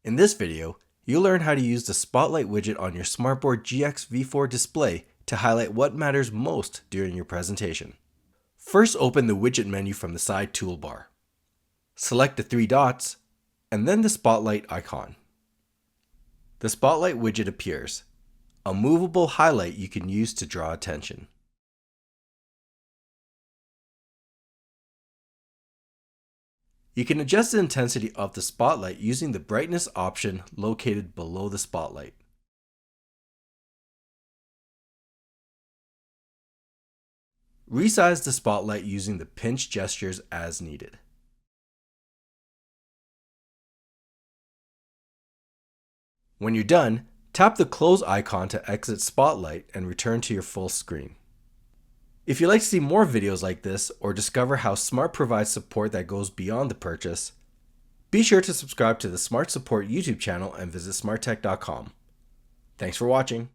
In this video, you'll learn how to use the Spotlight widget on your Smartboard GX V4 display to highlight what matters most during your presentation. First, open the Widget menu from the side toolbar. Select the three dots, and then the Spotlight icon. The Spotlight widget appears, a movable highlight you can use to draw attention. You can adjust the intensity of the spotlight using the brightness option located below the spotlight. Resize the spotlight using the pinch gestures as needed. When you're done, tap the close icon to exit Spotlight and return to your full screen. If you'd like to see more videos like this or discover how Smart provides support that goes beyond the purchase, be sure to subscribe to the Smart Support YouTube channel and visit smarttech.com. Thanks for watching.